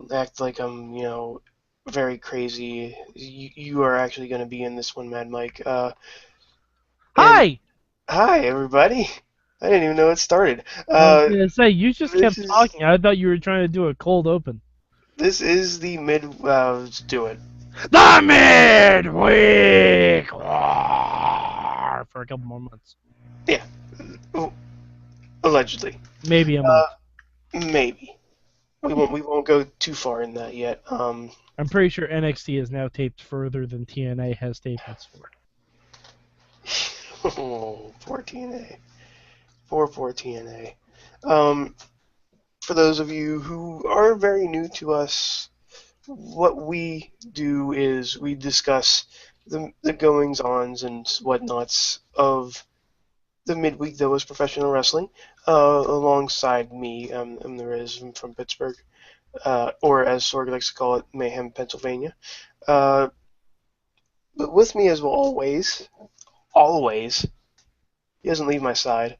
don't act like I'm, very crazy. You are actually going to be in this one, Mad Mike. And Hi! hi, everybody. I didn't even know it started. I was gonna say, you just This kept is talking. I thought you were trying to do a cold open. this is the mid. Let's do it. The Midweek! For a couple more months. Yeah, allegedly. Maybe a Uh, month. maybe we won't go too far in that yet. I'm pretty sure NXT is now taped further than TNA has tapings for. Oh, poor TNA. Poor TNA. Um, for those of you who are very new to us, what we do is we discuss the goings-ons and whatnots of the midweek that was professional wrestling. Alongside me, I'm the Rizz. I'm from Pittsburgh, or as Sorg likes to call it, Mayhem, Pennsylvania. Uh, but with me as well, always, he doesn't leave my side,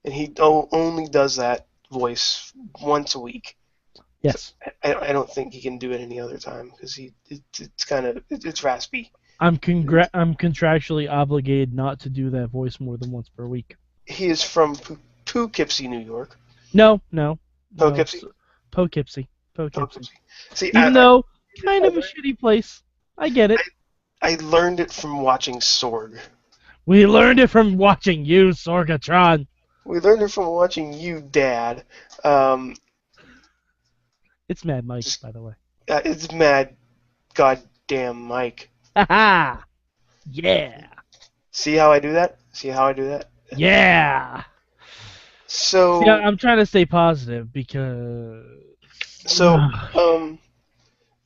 and he only does that voice once a week. So Yes. I don't think he can do it any other time because it's kind of it's raspy. I'm contractually obligated not to do that voice more than once per week. He is from Poughkeepsie, New York. No. Poughkeepsie, Poughkeepsie. Poughkeepsie. Poughkeepsie. See, Even though, kind of a shitty place. I get it. I learned it from watching Sorg. We learned it from watching you, Sorgatron. We learned it from watching you, Dad. Um, It's Mad Mike, just, by the way. it's mad, goddamn Mike. Haha! Yeah! See how I do that? See how I do that? Yeah! See, So, I'm trying to stay positive because. so, um,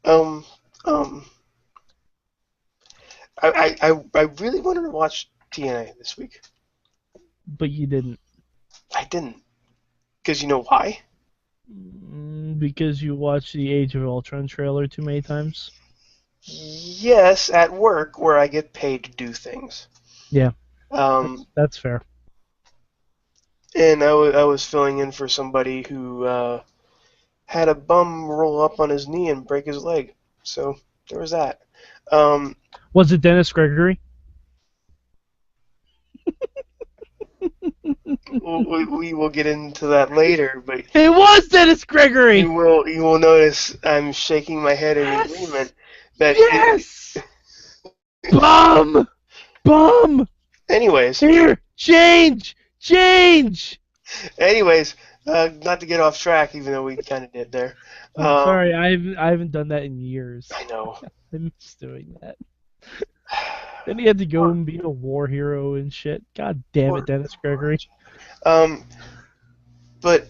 um, um, I really wanted to watch TNA this week. But you didn't. I didn't. Because you know why? Because you watched the Age of Ultron trailer too many times? Yes, at work where I get paid to do things. Yeah, Um, that's fair. and I was filling in for somebody who had a bum roll up on his knee and break his leg. So there was that. Um, Was it Dennis Gregory? we will get into that later, but It was Dennis Gregory! you will notice I'm shaking my head in agreement Yes! that Yes! Bum! Bum! anyways, Here! Change! Change! not to get off track, even though we kind of did there. I'm sorry, I haven't done that in years. I know. I miss doing that. Then he had to go and be a war hero and shit. God damn it, Dennis Gregory. Um, but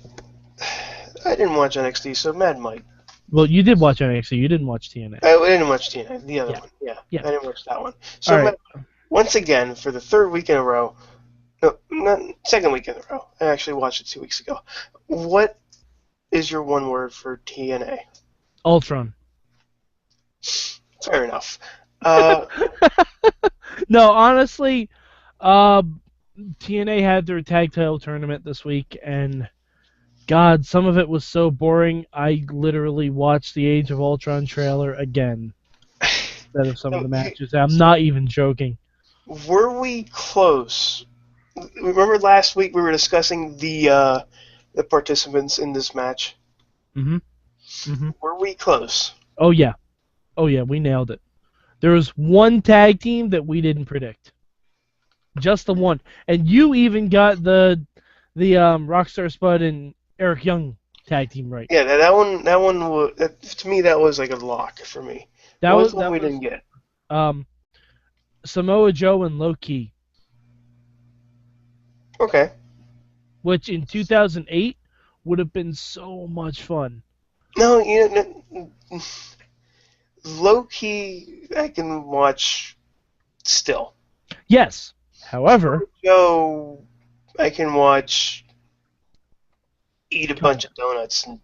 I didn't watch NXT, so Mad Mike. Well, you did watch NXT. You didn't watch TNA. I didn't watch TNA, the other Yeah. one. Yeah, Yeah. I didn't watch that one. All So right. once again, for the third week in a row, no, not second week in a row. I actually watched it 2 weeks ago. What is your one word for TNA? Ultron. Fair enough. Uh, No, honestly, TNA had their tag title tournament this week, and God, some of it was so boring. I literally watched the Age of Ultron trailer again instead of some of the matches. I'm not even joking. were we close? Remember last week we were discussing the participants in this match. Mhm. Mhm. Were we close? Oh yeah. Oh yeah. We nailed it. There was one tag team that we didn't predict. Just the one, and you even got the Rockstar Spud and Eric Young tag team right. Yeah, that one was, to me that was like a lock for me. That What was was the one that we was didn't get? um Samoa Joe and Low Ki, Okay. which in 2008 would have been so much fun. No, low key I can watch still. Yes. However, Joe, I can watch eat a come bunch on. of donuts and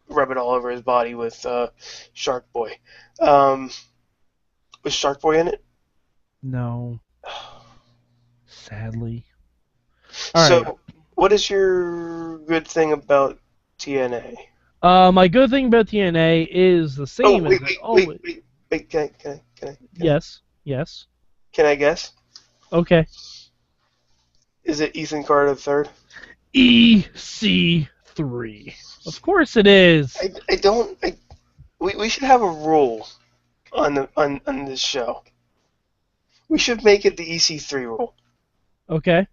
rub it all over his body with Shark Boy. Um, was Shark Boy in it? No, sadly. All right. So, what is your good thing about TNA? My good thing about TNA is the Oh, same wait, as it wait, wait, always. wait, wait. Yes, yes. Can I guess? Okay. Is it Ethan Carter the third? EC3. Of course it is. I don't. We should have a rule on this show. We should make it the EC3 rule. Okay.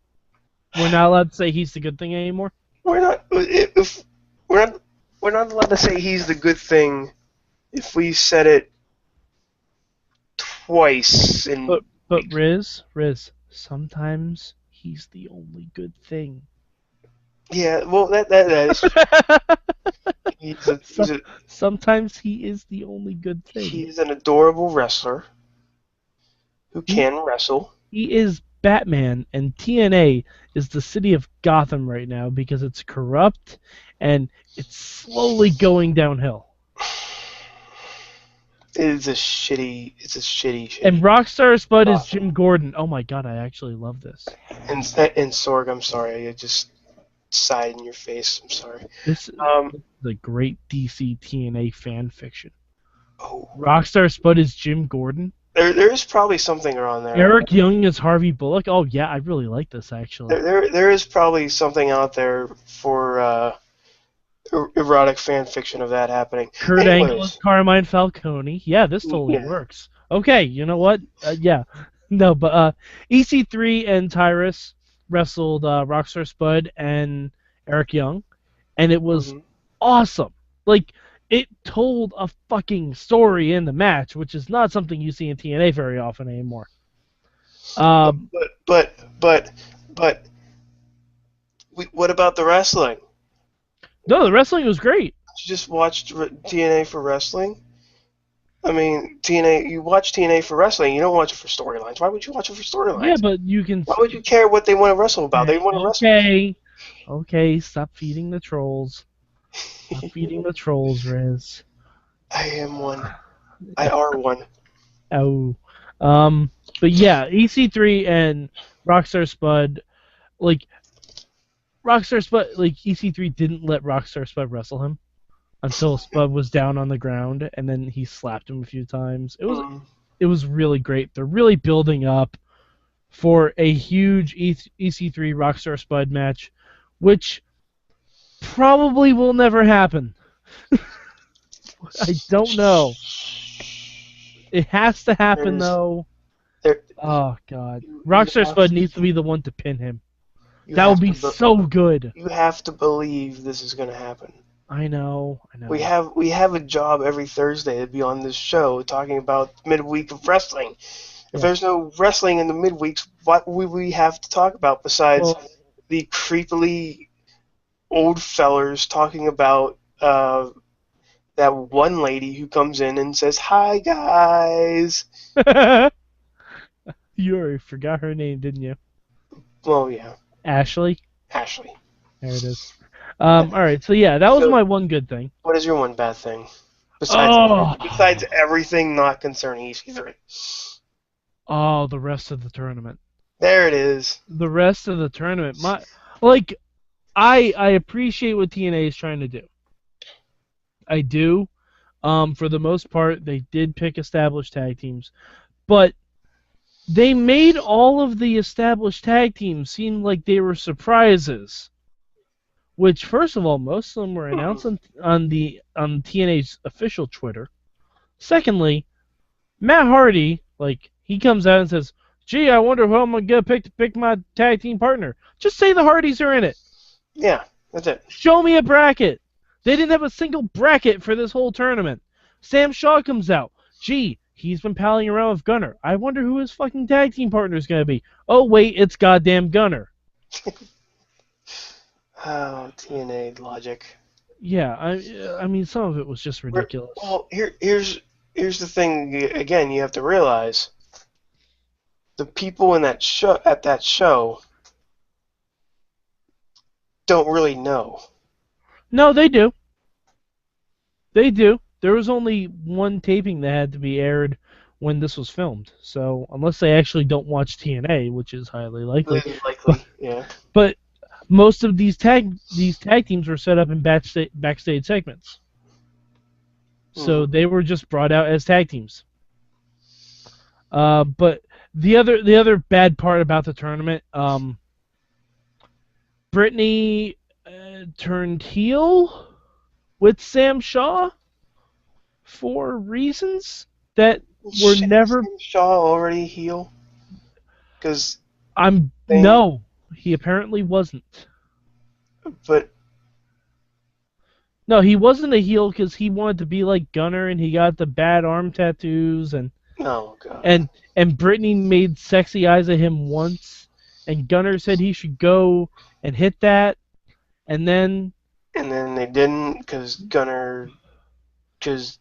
We're not allowed to say he's the good thing anymore. We're not if we're not allowed to say he's the good thing if we said it twice in But Riz, sometimes he's the only good thing. yeah, well that is Sometimes he is the only good thing. he's an adorable wrestler who can wrestle. He is Batman, and TNA is the city of Gotham right now because it's corrupt and it's slowly going downhill. It's a shitty. And Rockstar Spud is Jim Gordon. Oh my god, I actually love this. And Sorg, I'm sorry, I just sighed in your face. I'm sorry. This is the great DC TNA fan fiction. Oh. Rockstar Spud is Jim Gordon. There is probably something around there. Eric Young is Harvey Bullock. Oh yeah, I really like this actually. There is probably something out there for erotic fan fiction of that happening. Kurt Angle is Carmine Falcone. Yeah, this totally works. Okay, you know what? Yeah. No, but EC3 and Tyrus wrestled Rockstar Spud and Eric Young, and it was awesome. Like, it told a fucking story in the match, which is not something you see in TNA very often anymore. But what about the wrestling? No, the wrestling was great. You just watched TNA for wrestling? I mean, TNA. You watch TNA for wrestling. You don't watch it for storylines. Why would you watch it for storylines? Yeah, but you can. Why would you care what they want to wrestle about? They want to wrestle. Okay. Stop feeding the trolls. Stop feeding the trolls, Riz. I am one. I are one. Oh. But yeah, EC3 and Rockstar Spud, like EC3 didn't let Rockstar Spud wrestle him until Spud was down on the ground, and then he slapped him a few times. It was really great. They're really building up for a huge EC3 Rockstar Spud match, which probably will never happen. I don't know. It has to happen though. Oh god, Rockstar Spud needs to be the one to pin him. That would be so good. You have to believe this is going to happen. I know. We have a job every Thursday to be on this show talking about midweek of wrestling. If there's no wrestling in the midweeks, what would we have to talk about besides the creepily old fellers talking about that one lady who comes in and says, "Hi, guys." You already forgot her name, didn't you? Well, yeah. Ashley. There it is. All right, so yeah, that was my one good thing. What is your one bad thing? Besides everything not concerning EC3. Oh, the rest of the tournament. There it is. The rest of the tournament. I appreciate what TNA is trying to do. I do. For the most part, they did pick established tag teams, but they made all of the established tag teams seem like they were surprises. Which, first of all, most of them were announced on TNA's official Twitter. Secondly, Matt Hardy, he comes out and says, "Gee, I wonder who I'm gonna pick my tag team partner." Just say the Hardys are in it. Yeah, that's it. Show me a bracket. They didn't have a single bracket for this whole tournament. Sam Shaw comes out. Gee, he's been palling around with Gunner. I wonder who his fucking tag team partner is gonna be. Oh wait, it's goddamn Gunner. Oh, TNA logic. Yeah, I mean, some of it was just ridiculous. Well, here's the thing. Again, you have to realize the people in that show don't really know. No, they do. They do. There was only one taping that had to be aired when this was filmed. So unless they actually don't watch TNA, which is highly likely. Yeah. But most of these tag teams were set up in backstage segments. So they were just brought out as tag teams. But the other bad part about the tournament, Brittany turned heel with Sam Shaw for reasons that were never. Sam Shaw already heel? Because no, he apparently wasn't. But no, he wasn't a heel because he wanted to be like Gunner, and he got the bad arm tattoos, and oh god, and Brittany made sexy eyes at him once, and Gunner said he should go and hit that, and then they didn't because Gunner just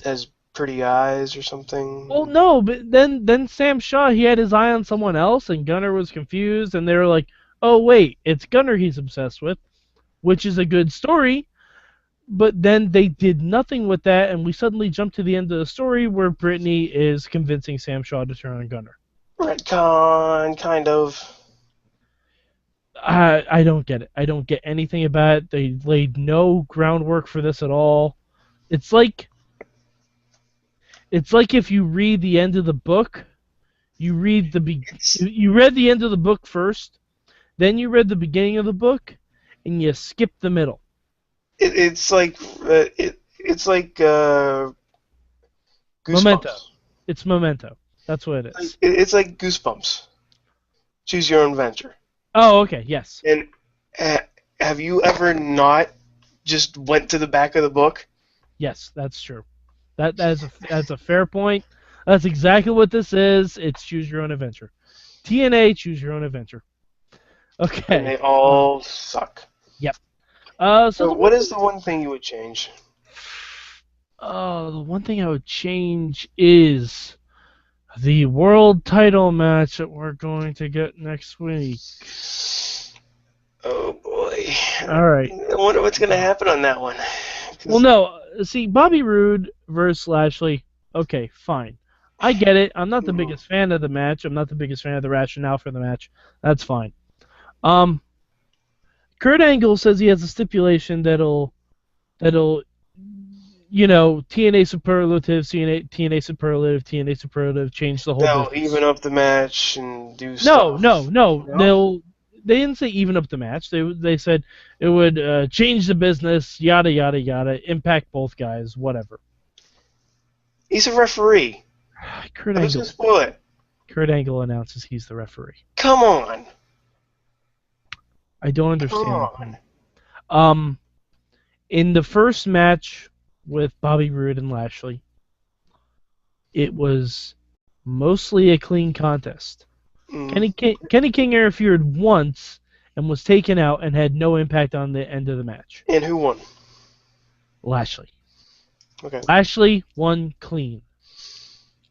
has pretty eyes or something. Well, no, but then Sam Shaw, he had his eye on someone else, and Gunner was confused, and they were like, oh wait, it's Gunner he's obsessed with, which is a good story. But then they did nothing with that, and we suddenly jumped to the end of the story where Brittany is convincing Sam Shaw to turn on Gunner. Retcon, kind of. I don't get it. I don't get anything about it. They laid no groundwork for this at all. It's like if you read the end of the book, you read the end of the book first, then you read the beginning of the book, and you skip the middle. It's like Goosebumps. Memento. It's Memento. That's what it is. It's like Goosebumps. Choose your own adventure. Oh, okay, yes. And have you ever not just went to the back of the book? Yes, that's true. That's a fair point. That's exactly what this is. It's choose your own adventure. TNA, choose your own adventure. Okay. And they all suck. Yep. So what is the one thing you would change? The one thing I would change is the world title match that we're going to get next week. Oh boy. All right. I wonder what's going to happen on that one. Well, no. See, Bobby Roode versus Lashley. Okay, fine. I get it. I'm not the biggest fan of the match. I'm not the biggest fan of the rationale for the match. That's fine. Kurt Angle says he has a stipulation that'll TNA superlative, TNA superlative, change the whole They'll business. even up the match and do stuff. No. They didn't say even up the match. They said it would change the business, yada yada yada, impact both guys, whatever. He's a referee. Kurt I was Angle. gonna spoil it. Kurt Angle announces he's the referee. Come on. I don't understand. In the first match with Bobby Roode and Lashley, it was mostly a clean contest. Kenny King interfered once and was taken out and had no impact on the end of the match. And who won? Lashley. Okay. Lashley won clean.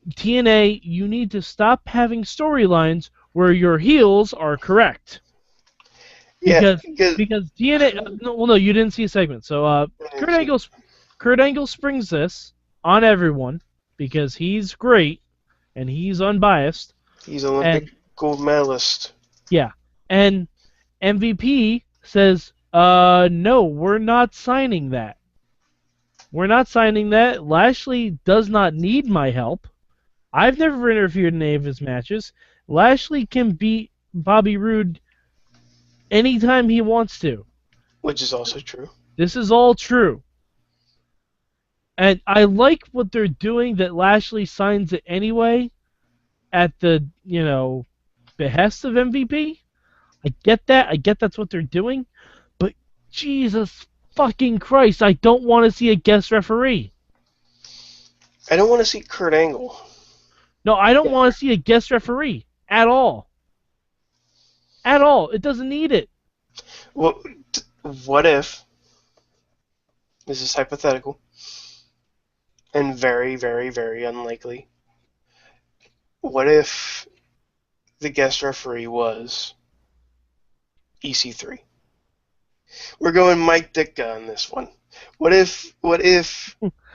TNA, you need to stop having storylines where your heels are correct. Because TNA. No, you didn't see a segment. So Kurt Angle springs this on everyone because he's great and he's unbiased. He's Olympic gold medalist. Yeah, and MVP says, no, we're not signing that. We're not signing that. Lashley does not need my help. I've never interfered in any of his matches. Lashley can beat Bobby Roode anytime he wants to. Which is also true. This is all true. And I like what they're doing, that Lashley signs it anyway at the, behest of MVP. I get that. I get that's what they're doing. But Jesus fucking Christ, I don't want to see a guest referee. I don't want to see Kurt Angle. No, I don't want to see a guest referee at all. At all. It doesn't need it. Well, what if, this is hypothetical, and very, very, very unlikely, what if the guest referee was EC3? We're going Mike Ditka on this one. What if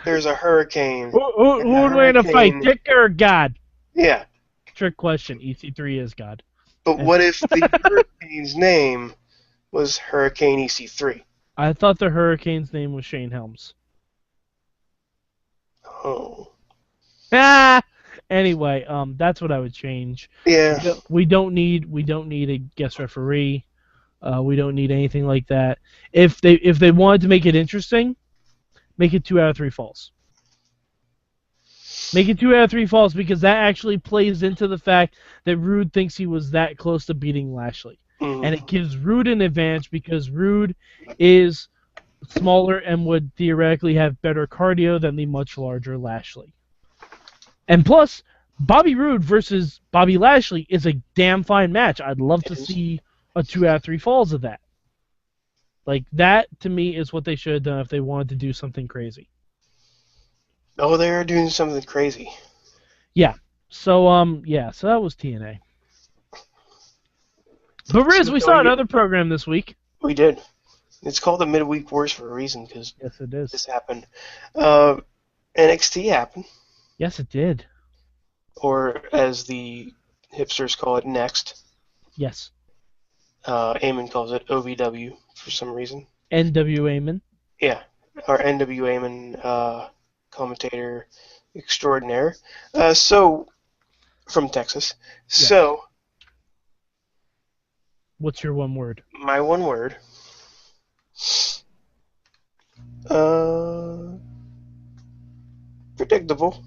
there's a hurricane? Who would win a fight, Ditka or God? Yeah. Trick question. EC3 is God. But what if the hurricane's name was Hurricane EC3. I thought the Hurricane's name was Shane Helms. Oh. Ah. Anyway, that's what I would change. Yeah. We don't need a guest referee. We don't need anything like that. If they wanted to make it interesting, make it 2 out of 3 falls. Make it 2 out of 3 falls because that actually plays into the fact that Rude thinks he was that close to beating Lashley. Mm. And it gives Rude an advantage because Rude is smaller and would theoretically have better cardio than the much larger Lashley. And plus, Bobby Roode versus Bobby Lashley is a damn fine match. I'd love to see a 2 out of 3 falls of that. Like, that, to me, is what they should have done if they wanted to do something crazy. Oh, they were doing something crazy. Yeah. So that was TNA. But Rizz, we saw another program this week. We did. It's called the Midweek Wars for a reason, because yes, it is. This happened. NXT happened. Yes, it did. Or, as the hipsters call it, Next. Yes. Eamon calls it OVW for some reason. NW Eamon. Yeah. Or NW Eamon, commentator extraordinaire. From Texas. Yes. So, what's your one word? My one word. Predictable.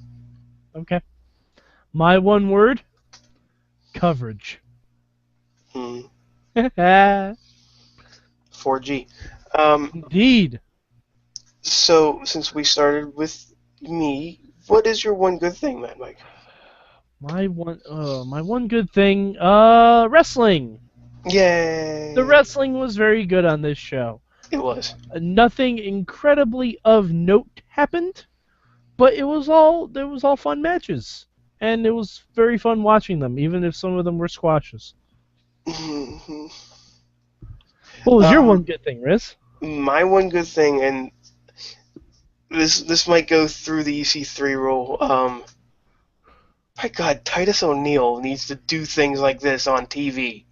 Okay. My one word. Coverage. 4G. Indeed. So, since we started with me, what is your one good thing, Mad Mike? My one good thing, wrestling. Yay! The wrestling was very good on this show. It was. Nothing incredibly of note happened, but there was all fun matches, and it was very fun watching them, even if some of them were squashes. Mm-hmm. What was your one good thing, Rizz? My one good thing, and this might go through the EC3 rule. My God, Titus O'Neil needs to do things like this on TV.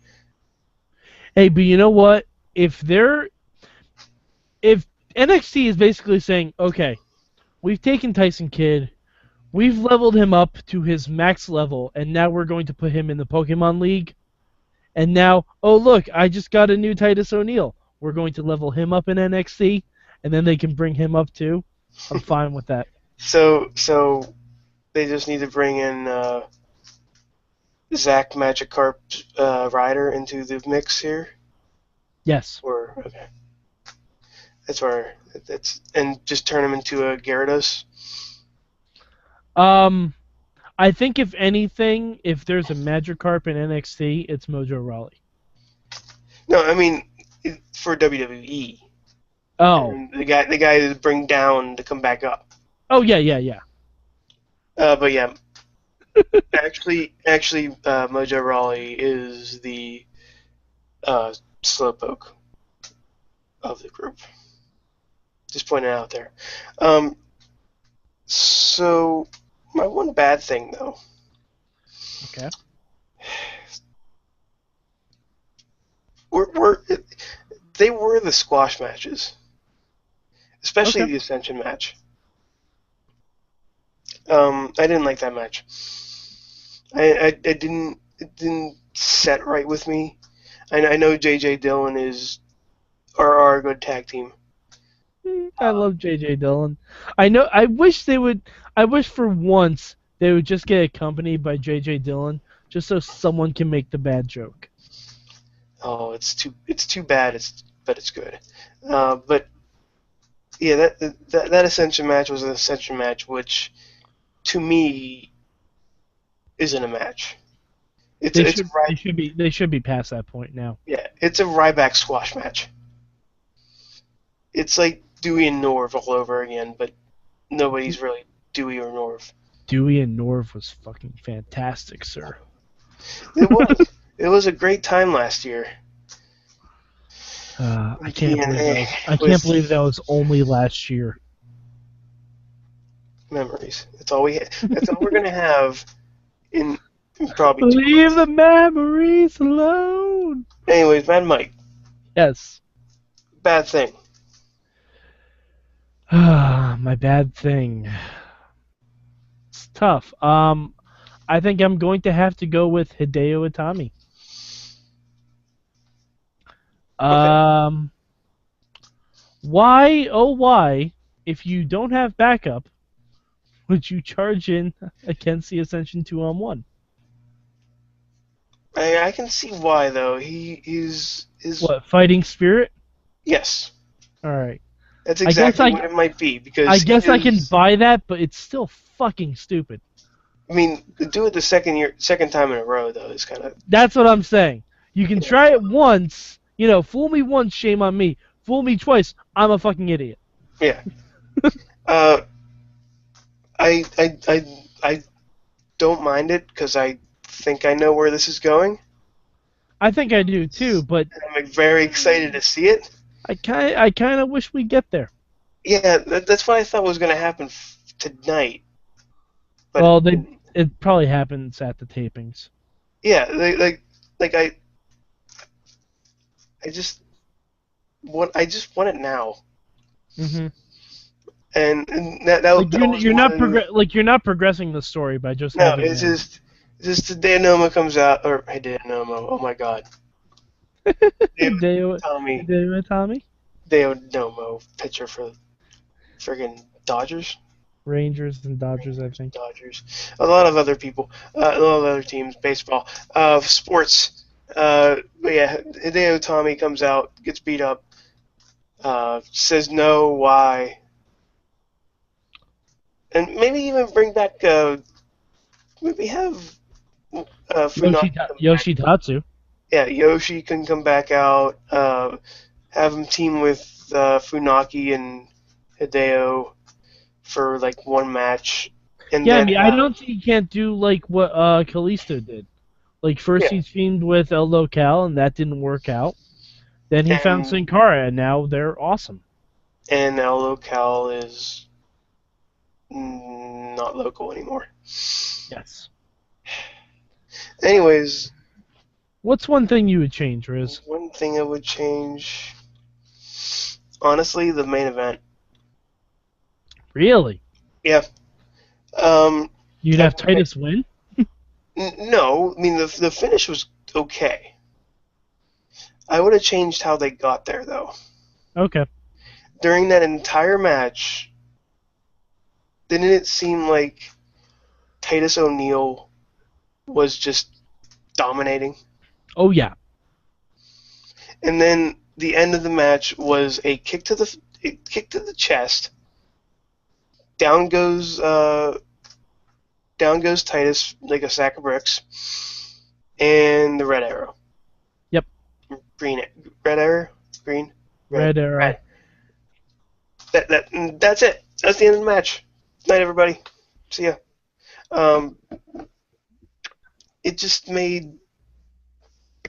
Hey, but you know what? If NXT is basically saying, okay, we've taken Tyson Kidd, we've leveled him up to his max level, and now we're going to put him in the Pokemon League. And now, oh look, I just got a new Titus O'Neil. We're going to level him up in NXT, and then they can bring him up too. I'm fine with that. So they just need to bring in Zach Magikarp Ryder into the mix here? Yes. Okay. That's where and just turn him into a Gyarados? I think if anything, if there's a Magikarp in NXT, it's Mojo Rawley. No, I mean for WWE. Oh. And the guy to bring down to come back up. Oh yeah. But yeah. actually, Mojo Rawley is the slowpoke of the group. Just pointing it out there. So my one bad thing though. Okay. They were the squash matches, especially the Ascension match. I didn't like that match. It didn't set right with me. I know JJ Dillon are a good tag team. I love JJ Dillon. I wish for once they would just get accompanied by JJ Dillon, just so someone can make the bad joke. Oh, it's too bad. But it's good. But yeah, that Ascension match was an Ascension match, which to me isn't a match. They should be past that point now. Yeah, it's a Ryback squash match. It's like Dewey and Norv all over again, but nobody's really Dewey or Norv. Dewey and Norv was fucking fantastic, sir. It was. It was a great time last year. I can't believe that was only last year. Memories. That's all we're gonna have in probably 2 months. Leave the memories alone. Anyways, Mad Mike. Yes. Bad thing. My bad thing. It's tough. I think I'm going to have to go with Hideo Itami. Okay. Why, oh why, if you don't have backup, would you charge in against the Ascension 2-on-1? I can see why though. He is What, fighting spirit? yes. Alright. That's I guess exactly I what it might be I because he guess I can is. buy that, but it's still fucking stupid. I mean, to do it the second time in a row though is kind of That's what I'm saying. You can try it fun. once, fool me once, shame on me. Fool me twice, I'm a fucking idiot. Yeah. Uh, I don't mind it because I think I know where this is going. I think I do too, but And I'm very excited to see it. I kind of wish we'd get there. Yeah, that's what I thought was going to happen tonight, but Well, it didn't. it probably happens at the tapings. Yeah, like I just want it now, Hmm. and that was one. You're not progressing the story by just No, having them. it's just the day Noma comes out, or hey, day Noma. Oh my God, Deo Hideo Tommy, Hideo Itami? Deo Nomo pitcher for friggin' Dodgers. Rangers and Dodgers, I think. Dodgers. A lot of other people, a lot of other teams, baseball, sports. But yeah, Hideo Tommy comes out, gets beat up, says no, why, and maybe even bring back, maybe have Funaki come back. Yoshitatsu. Yeah, Yoshi can come back out, have him team with Funaki and Hideo for like one match, and Yeah, I then mean, I have don't see he can't do like what Kalisto did. Like first yeah, he teamed with El Local and that didn't work out. Then he found and Sin Cara and now they're awesome. El Local is not local anymore. Yes. Anyways, What's one thing you would change, Riz? one thing I would change, honestly, the main event. Really? Yeah. Um, You'd I have would make, Titus win? no, I mean the finish was okay. I would have changed how they got there though. Okay. During that entire match, didn't it seem like Titus O'Neil was just dominating? Oh yeah. And then the end of the match was a kick to the chest. Down goes Titus like a sack of bricks, and the red arrow. Yep. Green red arrow, green Red Arrow. red. That's it. That's the end of the match. Night, everybody. See ya. Um, it just made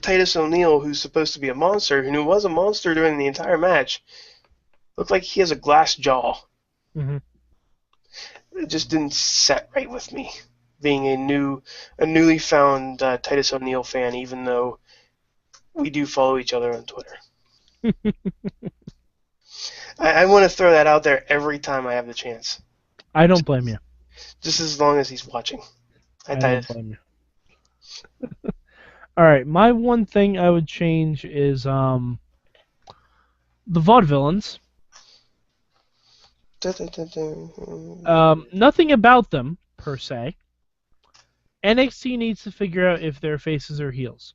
Titus O'Neil, who's supposed to be a monster, and who was a monster during the entire match, look like he has a glass jaw. Hmm. It just didn't set right with me, being a newly found Titus O'Neil fan, even though we do follow each other on Twitter. I want to throw that out there every time I have the chance, I don't blame you. just as long as he's watching. Hi, I don't Titus. blame you. All right, my one thing I would change is the vaudevillains. Nothing about them per se. NXT needs to figure out if they're faces or heels.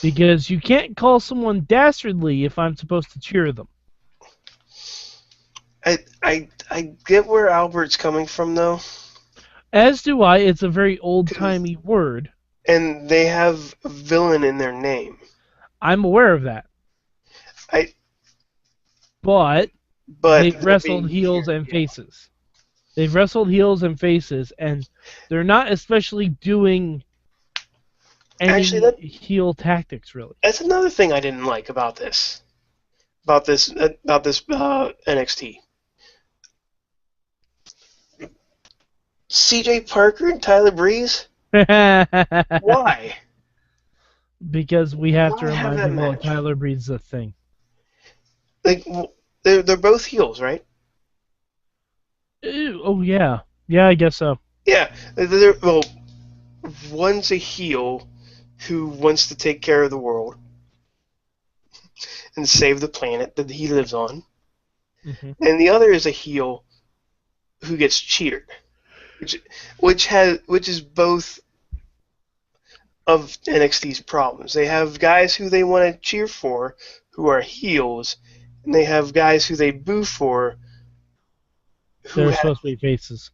Because you can't call someone dastardly if I'm supposed to cheer them. I get where Albert's coming from though, As do I. It's a very old-timey word. and they have a villain in their name. I'm aware of that. I But but they've wrestled heels and faces. They've wrestled heels and faces, and they're not especially doing any actually heel tactics, really. that's another thing I didn't like about this NXT. CJ Parker and Tyler Breeze? Why? Because we have to Why have remind that people that match? Tyler Breeze's a thing. Like, they're both heels, right? Ew, oh yeah, yeah, I guess so. Yeah. Well, one's a heel who wants to take care of the world and save the planet that he lives on, Hmm. and the other is a heel who gets cheered, which is both of NXT's problems. They have guys who they want to cheer for who are heels, and they have guys who they boo for who They're have supposed to be faces.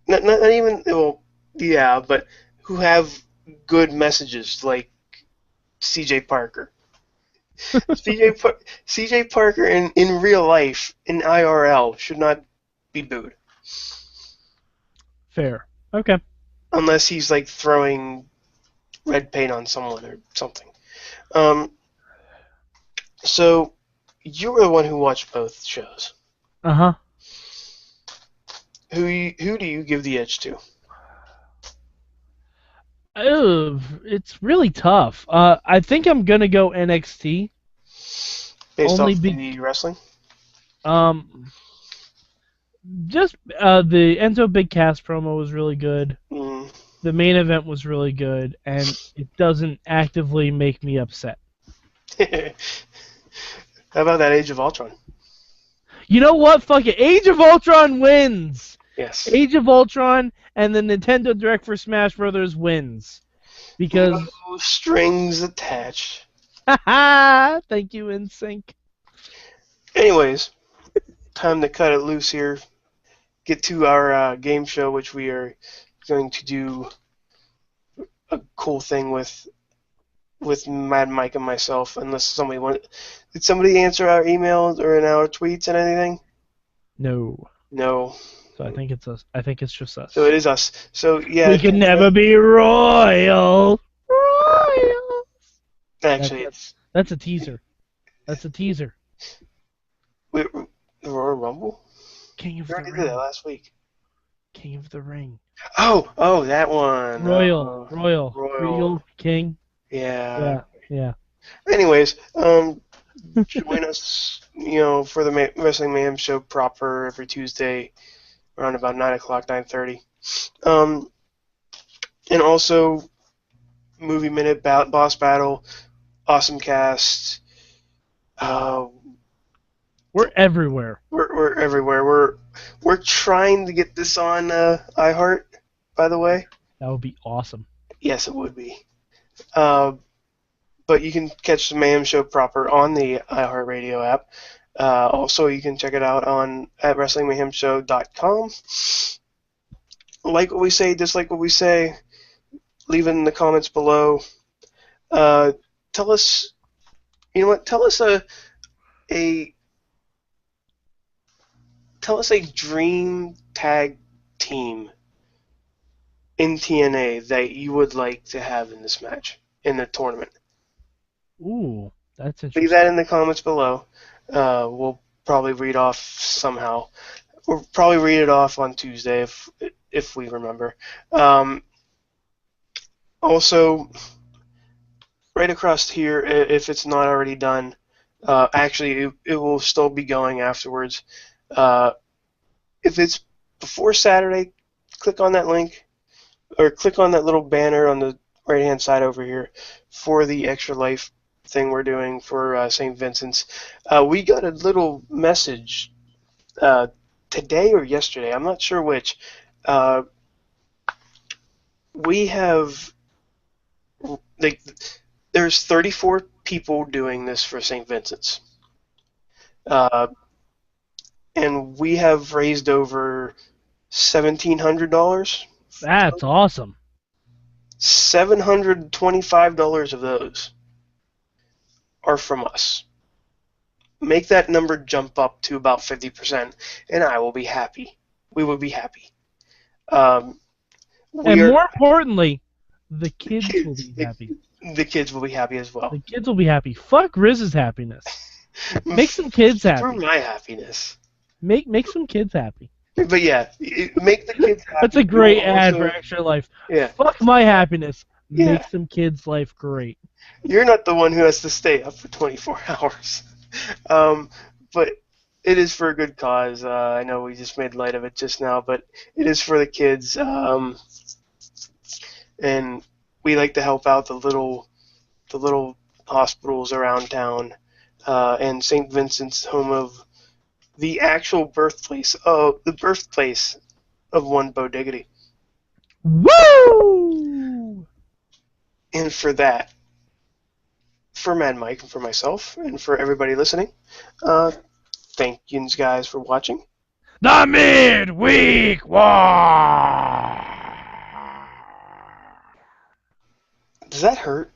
not even, well, yeah, but who have good messages like CJ Parker. CJ Parker in real life, in IRL, should not be booed. Fair. Okay. Unless he's like throwing red paint on someone or something. Um, so you were the one who watched both shows. Uh-huh. Who do you give the edge to? Oh, it's really tough. I think I'm gonna go NXT. Based Only off be the wrestling? um just the Enzo Big Cass promo was really good. Mm. The main event was really good, and it doesn't actively make me upset. How about that Age of Ultron? You know what? Fuck it. Age of Ultron wins. Yes. Age of Ultron and the Nintendo Direct for Smash Brothers wins. Because No strings attached. haha, thank you, NSYNC. Anyways, time to cut it loose here. Get to our game show, which we are going to do a cool thing with Mad Mike and myself. Unless somebody did somebody answer our emails or in our tweets and anything? No. No. So I think it's us. I think it's just us. So it is us. So yeah. We can never be royal. Royal. Actually, That's a teaser. That's a teaser. the Royal Rumble. King of We the already did Ring. that last week. King of the Ring. Oh, that one. Royal. Royal. Real King. Yeah. Yeah. Anyways, join us, for the Wrestling Mayhem show proper every Tuesday around about 9 o'clock, 9:30. And also, Movie Minute, Boss Battle, Awesome Cast. We're everywhere. We're everywhere. We're trying to get this on iHeart, by the way. That would be awesome. Yes, it would be. But you can catch the Mayhem Show proper on the iHeartRadio app. Also, you can check it out at WrestlingMayhemShow.com. Like what we say, dislike what we say, leave it in the comments below. Tell us, you know what? Tell us a dream tag team in TNA that you would like to have in this match, in the tournament. Ooh, that's interesting. Leave that in the comments below. We'll probably read off somehow. We'll probably read it off on Tuesday if we remember. Also, right across here, if it's not already done, actually it will still be going afterwards. If it's before Saturday, click on that link or click on that little banner on the right-hand side over here for the Extra Life thing we're doing for St. Vincent's. We got a little message today or yesterday, I'm not sure which. We have, there's 34 people doing this for St. Vincent's. And we have raised over $1,700. That's awesome. $725 of those are from us. Make that number jump up to about 50%, and I will be happy. We will be happy. And more importantly, the kids will be happy. The kids will be happy as well. The kids will be happy. Fuck Rizz's happiness. Make some kids happy. For my happiness. Make some kids happy. But yeah, make the kids happy. That's a great ad for Extra Life. Yeah. Fuck my happiness. Yeah. Make some kids' life great. You're not the one who has to stay up for 24 hours. Um, but it is for a good cause. I know we just made light of it just now, but it is for the kids. And we like to help out the little hospitals around town. And St. Vincent's, home of the actual birthplace of one Bo Diggity. Woo! And for that, for Mad Mike and for myself and for everybody listening, thank you guys for watching. The Midweek War! Does that hurt?